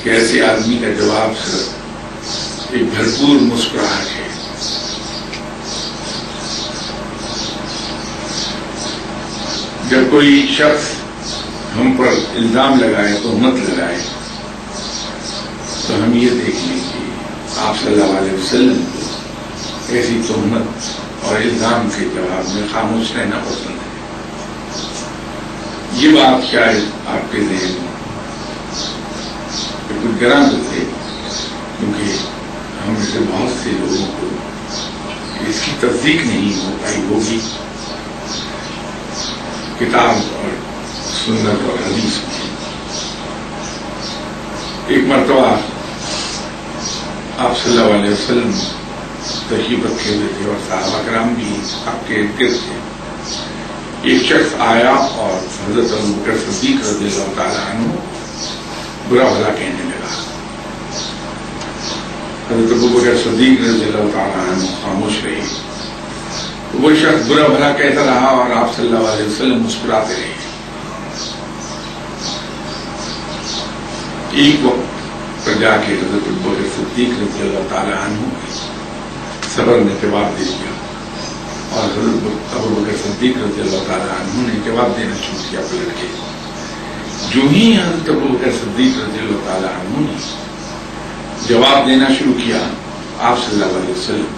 کہ ایسے آدمی کا جواب صرف ایک بھرپور مسکراہٹ ہے. جب کوئی شخص ہم پر الزام لگائے، تہمت لگائے، تو ہم یہ دیکھ لیں کہ آپ صلی اللہ علیہ وسلم کو ایسی تہمت اور الزام کے جواب میں خاموش رہنا پسند ہے. یہ بات شاید آپ کے ذہن میں کچھ گراں ہوتے، کیونکہ ہم میں سے بہت سے لوگوں کو اس کی تصدیق نہیں ہو پائی ہوگی کتاب اور سنت اور حدیث میں. ایک مرتبہ آپ صلی اللہ علیہ وسلم تشریف رکھے ہوئے تھے اور صحابہ کرام بھی آپ کے ارد گرد تھے. ایک شخص آیا اور حضرت ابوبکر صدیق رضی اللہ تعالیٰ عنہ برا بھلا کہنے لگا. حضرت ابوبکر صدیق رضی اللہ تعالیٰ عنہ خاموش رہے. وہ شخص برا بھلا کہتا رہا اور آپ صلی اللہ علیہ وسلم مسکراتے رہے. ایک وقت پر جا کے حضرت ابوبکر صدیق رضی اللہ تعالیٰ عنہ صبر نے جواب دے دیا اور حضرت ابوبکر صدیق رضی اللہ تعالیٰ عنہ نے جواب دینا شروع کیا پلٹ کے. جو ہی حضرت ابوبکر صدیق رضی اللہ تعالیٰ عنہ نے جواب دینا شروع کیا، آپ صلی اللہ علیہ وسلم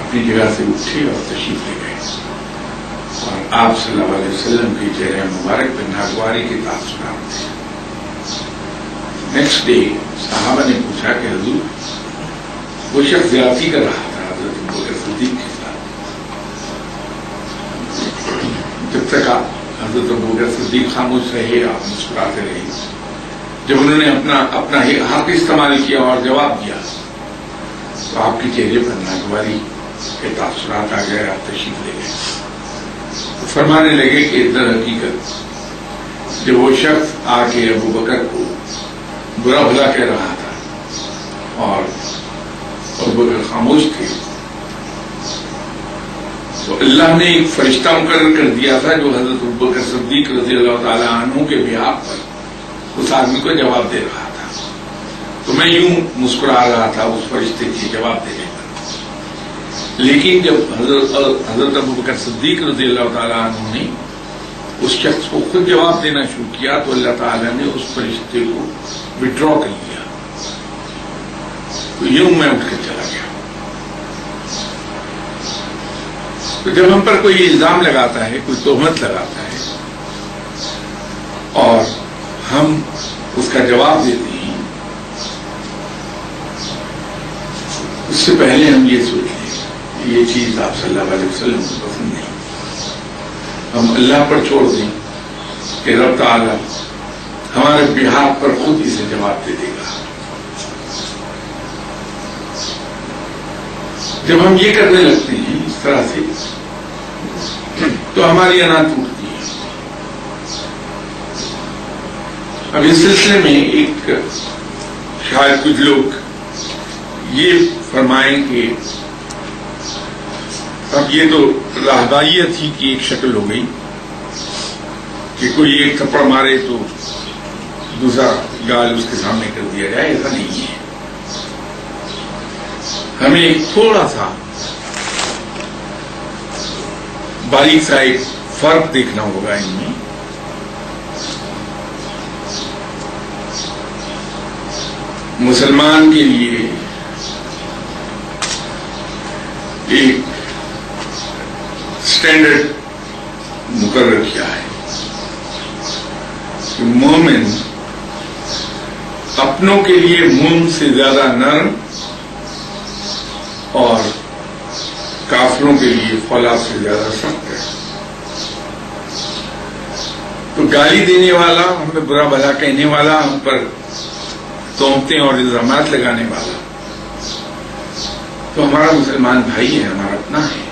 اپنی جگہ سے اٹھے اور تشریف لے گئے اور آپ صلی اللہ علیہ وسلم کے چہرے مبارک پہ ناگواری کے تاثرات تھے. نیکسٹ ڈے صحابہ نے پوچھا کہ حضور وہ شخص زیادتی کر رہا تھا حضرت ابوبکر صدیق کے ساتھ. جب تک حضرت ابوبکر صدیق خاموش رہے، آپ مسکراتے رہے. جب انہوں نے اپنا حق استعمال کیا اور جواب دیا تو آپ کے چہرے پر ناگواری کے تاثرات آ گئے، آپ تشریف لے گئے. فرمانے لگے کہ در حقیقت جب وہ شخص آ کے ابوبکر کو برا بھلا کہہ رہا تھا اور ابوبکر خاموش تھے، تو اللہ نے ایک فرشتہ مقرر کر دیا تھا جو حضرت ابوبکر صدیق رضی اللہ تعالیٰ عنہ کے بیہاف پر اس آدمی کو جواب دے رہا تھا. تو میں یوں مسکرا رہا تھا اس فرشتے کے جواب دینے پر. لیکن جب حضرت ابوبکر صدیق رضی اللہ تعالیٰ عنہ نے اس شخص کو خود جواب دینا شروع کیا تو اللہ تعالیٰ نے اس فرشتے کو وڈرا کر لیا. تو یوں میں اٹھ کر چلا گیا. تو جب ہم پر کوئی الزام لگاتا ہے، کوئی تہمت لگاتا ہے اور ہم اس کا جواب دیتے ہیں، اس سے پہلے ہم یہ سوچ لیں کہ یہ چیز آپ صلی اللہ علیہ وسلم کو پسند نہیں. ہم اللہ پر چھوڑ دیں کہ رب تعالیٰ ہمارے بہاف پر خود اسے جواب دے دے گا. جب ہم یہ کرنے لگتے ہیں اس طرح سے تو ہماری انا ٹوٹتی ہے. اب اس سلسلے میں ایک شاید کچھ لوگ یہ فرمائیں کہ اب یہ تو راہبائیت ہی کی ایک شکل ہو گئی کہ کوئی ایک تھپڑ مارے تو دوسرا گال اس کے سامنے کر دیا جائے. ایسا نہیں ہے. ہمیں ایک تھوڑا سا باریک سا ایک فرق دیکھنا ہوگا ان میں. مسلمان کے لیے ایک اسٹینڈرڈ مقرر کیا ہے کہ مومن اپنوں کے لیے موم سے زیادہ نرم اور کافروں کے لیے فولاد سے زیادہ سخت ہے. تو گالی دینے والا، ہمیں برا بھلا کہنے والا، ہم پر تہمتیں اور الزامات لگانے والا تو ہمارا مسلمان بھائی ہے، ہمارا اپنا ہے.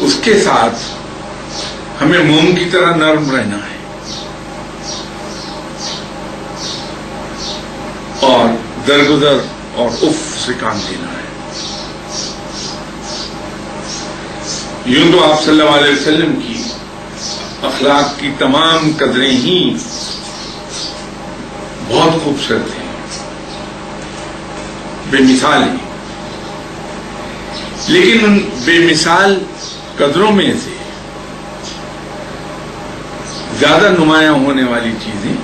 اس کے ساتھ ہمیں موم کی طرح نرم رہنا ہے اور درگزر اور اف سے کام لینا ہے. یوں تو آپ صلی اللہ علیہ وسلم کی اخلاق کی تمام قدریں ہی بہت خوبصورت ہیں، بے مثال ہیں، لیکن ان بے مثال قدروں میں سے زیادہ نمایاں ہونے والی چیزیں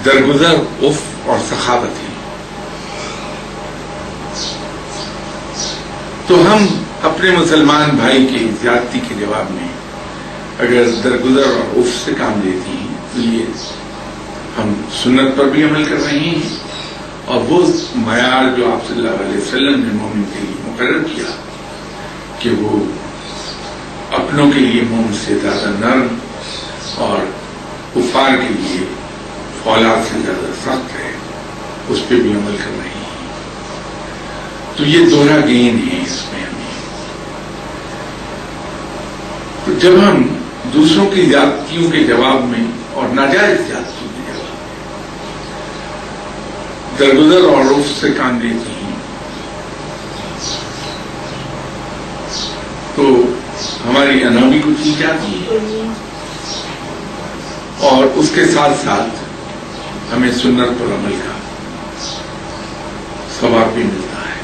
درگزر، عفو اور سخاوت ہیں۔ تو ہم اپنے مسلمان بھائی کی زیادتی کے جواب میں اگر درگزر اور عفو سے کام لیتی ہیں تو یہ ہم سنت پر بھی عمل کر رہے ہیں، اور وہ معیار جو آپ صلی اللہ علیہ وسلم نے مومن کے لیے مقرر کیا کہ وہ اپنوں کے لیے مومن سے زیادہ نرم اور کفار کے لیے فولاد سے زیادہ سخت ہے، اس پہ بھی عمل کر رہے ہیں۔ تو یہ دوہرا گین ہے اس میں ہمیں۔ تو جب ہم دوسروں کی زیادتیوں کے جواب میں اور ناجائز زیادتیوں کے جواب میں درگزر اور عفو سے کام لیتی ہیں تو ہماری انا بھی کچھ کی جاتی ہے، اور اس کے ساتھ ساتھ ہمیں سنت پر عمل کا ثواب بھی ملتا ہے۔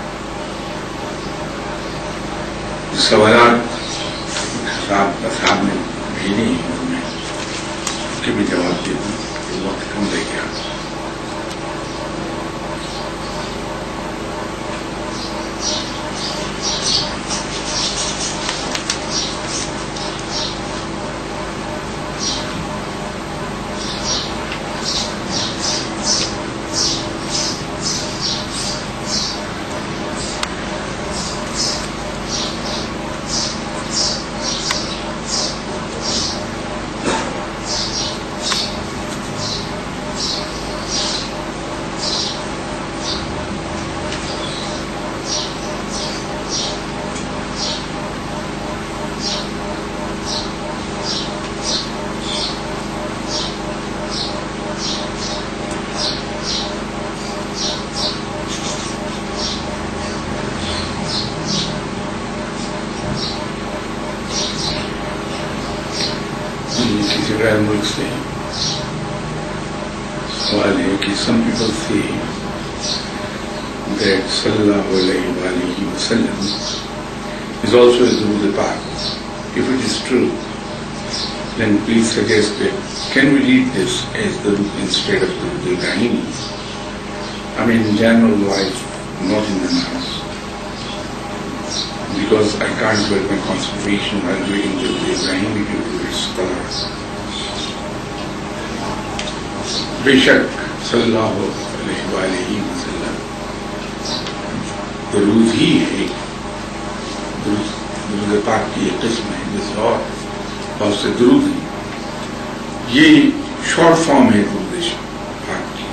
سوالات صاحب نے بھیجے ہیں، میں اس کے بھی جواب دے دوں، وقت کم رہ گیا۔ غیر ملک سے سوال ہے کہ some people say that sallallahu alayhi wa alihi wa sallam is also a Durood Pak. If it is true, then please suggest that can we read this as Durood instead of Durood Ibrahimi? I mean in general life, not in the namaz, because I can't get my concentration while reading Durood Ibrahimi due to its colors. بے شک صلی اللہ علیہ وآلہ وسلم درود ہی ہے، درود پاک کی ایک قسم ہے، جیسے اور بہت سے درود ہیں، یہ شارٹ فارم ہے درود پاک کی،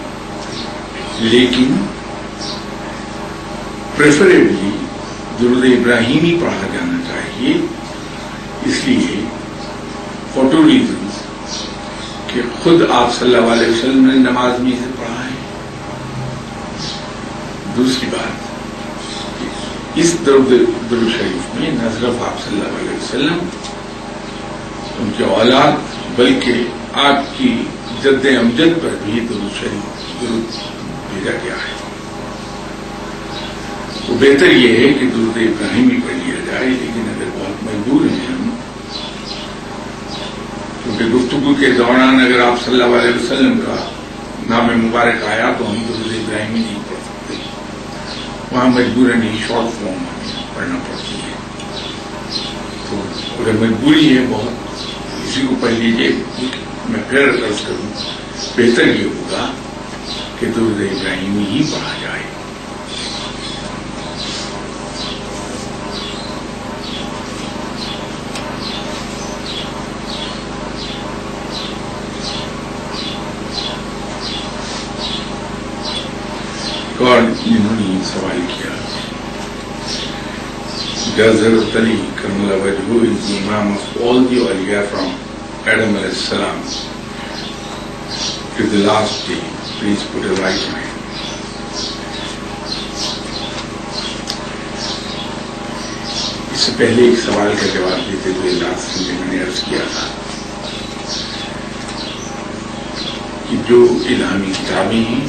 لیکن پریفریبلی درود ابراہیمی پڑھا جانا چاہیے، اس لیے فار ٹو ریزنز کہ خود آپ صلی اللہ علیہ وسلم نے نماز میں سے پڑھا ہے، دوسری بات اس درود شریف میں نہ صرف آپ صلی اللہ علیہ وسلم، ان کے اولاد، بلکہ آپ کی جد امجد پر بھی درود شریف درود بھیجا گیا ہے۔ تو بہتر یہ ہے کہ درود ابراہیمی پڑھ لیا جائے، لیکن اگر بہت مجبور ہیں ہم، کیونکہ گفتگو کے دوران اگر آپ صلی اللہ علیہ وسلم کا نام مبارک آیا تو ہم درود ابراہیمی نہیں پڑھ سکتے، وہاں مجبوراً ہی شارٹ فارم پڑھنا پڑتی ہے۔ تو اگر مجبوری ہے بہت، اسی کو پڑھ لیجیے۔ میں پھر عرض کروں، بہتر یہ ہوگا کہ درود ابراہیمی ہی پڑھا جائے۔ اور انہوں نے سوال کیا، Does Hazrat Ali Karmala Wajhu is the Imam of all the awliya from Adam alayhi salam to the last day? Please put a right hand. اس سے پہلے ایک سوال کا جواب دیتے ہوئے لاسٹ میں نے عرض کیا تھا کہ جو الہامی کتابیں ہیں،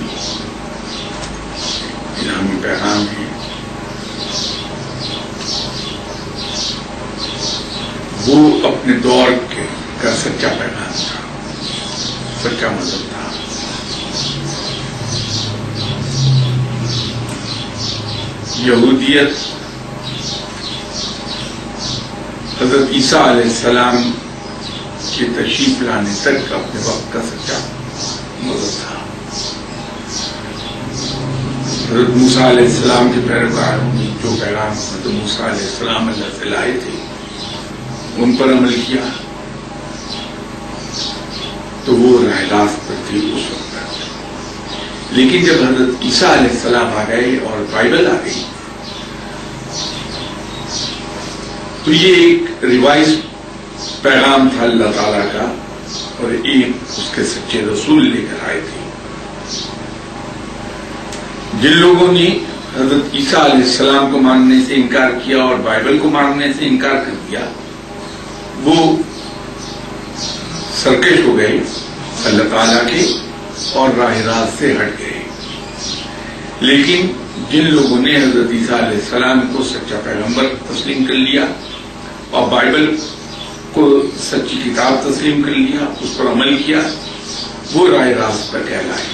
الہامی پیغام ہیں، وہ اپنے دور کا سچا پیغام تھا، سچا مذہب تھا. یہودیت حضرت عیسیٰ علیہ السلام کے تشریف لانے تک اپنے وقت کا سچا مذہب تھا. حضرت موسیٰ علیہ السلام کے پیروکاروں نے جو پیغام حضرت موسیٰ علیہ السلام اللہ سے لائے تھے ان پر عمل کیا تو وہ راہ راست پر تھی اس وقت. لیکن جب حضرت عیسیٰ علیہ السلام آ گئے اور بائبل آ گئی تو یہ ایک ریوائز پیغام تھا اللہ تعالیٰ کا اور ایک اس کے سچے رسول لے کر آئے تھے. جن لوگوں نے حضرت عیسیٰ علیہ السلام کو ماننے سے انکار کیا اور بائبل کو ماننے سے انکار کر دیا وہ سرکش ہو گئے اللہ تعالیٰ کے اور راہ راست سے ہٹ گئے. لیکن جن لوگوں نے حضرت عیسیٰ علیہ السلام کو سچا پیغمبر تسلیم کر لیا اور بائبل کو سچی کتاب تسلیم کر لیا، اس پر عمل کیا، وہ راہ راست پر کہلائے.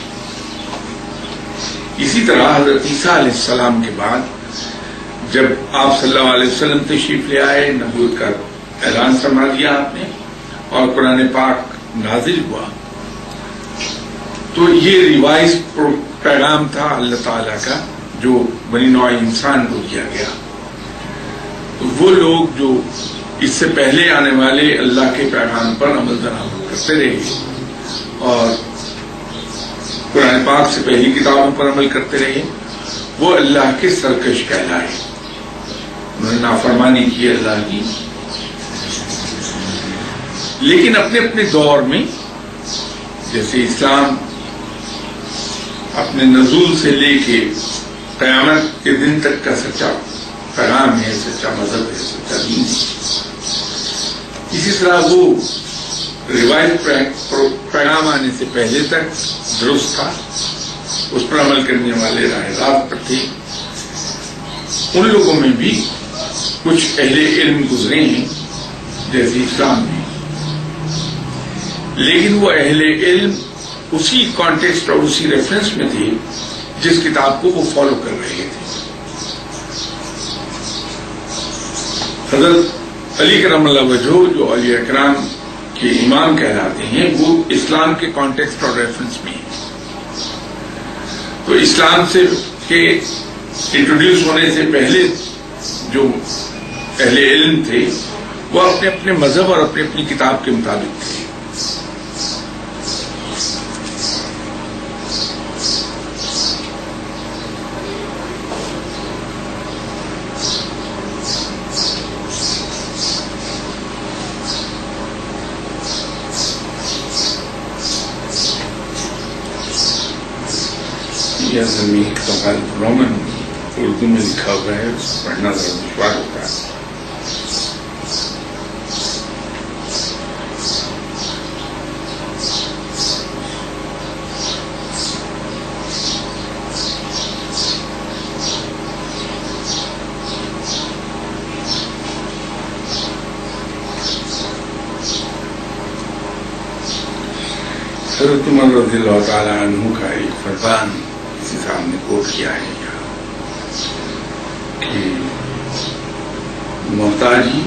اسی طرح حضرت عیسیٰ علیہ السلام کے بعد جب آپ صلی اللہ علیہ وسلم تشریف لے آئے، نبوت کا اعلان فرما دیا آپ نے اور قرآن پاک نازل ہوا تو یہ ریوائز پیغام تھا اللہ تعالیٰ کا جو بنی نوع انسان کو دیا گیا. وہ لوگ جو اس سے پہلے آنے والے اللہ کے پیغام پر عمل درآمد کرتے رہے اور قرآن پاک سے پہلی کتابوں پر عمل کرتے رہے وہ اللہ کے سرکش کہلائے. انہوں نے نافرمانی کی اللہ کی، لیکن اپنے اپنے دور میں جیسے اسلام اپنے نزول سے لے کے قیامت کے دن تک کا سچا پیغام ہے، سچا مذہب ہے، سچا دین ہے، اسی طرح وہ روایت پیغام آنے سے پہلے تک درست تھا، اس پر عمل کرنے والے راہ راست پر تھے. ان لوگوں میں بھی کچھ اہل علم گزرے ہیں جیسے اسلام میں، لیکن وہ اہل علم اسی کانٹیکسٹ اور اسی ریفرنس میں تھے جس کتاب کو وہ فالو کر رہے تھے. حضرت علی کرم اللہ وجہہ جو اولیاء کرام کے امام کہلاتے ہیں وہ اسلام کے کانٹیکسٹ اور ریفرنس میں ہیں. تو اسلام سے کے انٹروڈیوس ہونے سے پہلے جو اہل علم تھے وہ اپنے اپنے مذہب اور اپنی اپنی کتاب کے مطابق تھے. یہ زمین کا رومن اردو میں لکھا ہوا ہے، پڑھنا ذرا دشوار ہوتا ہے. حضرت عمر رضی اللہ تعالیٰ عنہ کا ایک فرمان اسی صاحب نے کوٹ کیا ہے کہ محتاجی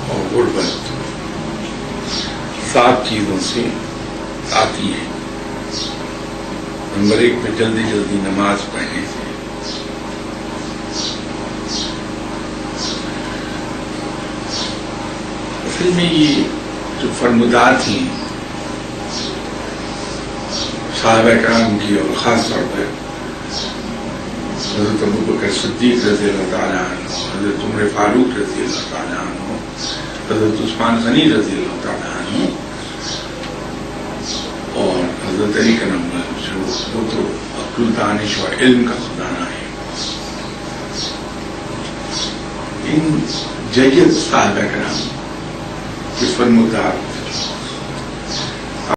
اور غربت 7 چیزوں سے آتی ہے. نمبر 1 پہ جلدی جلدی نماز پڑھنے سے، اصل میں یہ جو فرمودات ہیں صحابہ کرام کی اور خاص طور پر حضرت ابوبکر صدیق رضی اللہ تعالیٰ عنہ، حضرت عمر فاروق رضی اللہ تعالیٰ عنہ، حضرت عثمان غنی رضی اللہ تعالیٰ عنہ اور حضرت علی کا نمبر جو وہ تو عقل دانش اور علم کا خزانہ ہے. ان جید صحابہ کرام کے فرمودات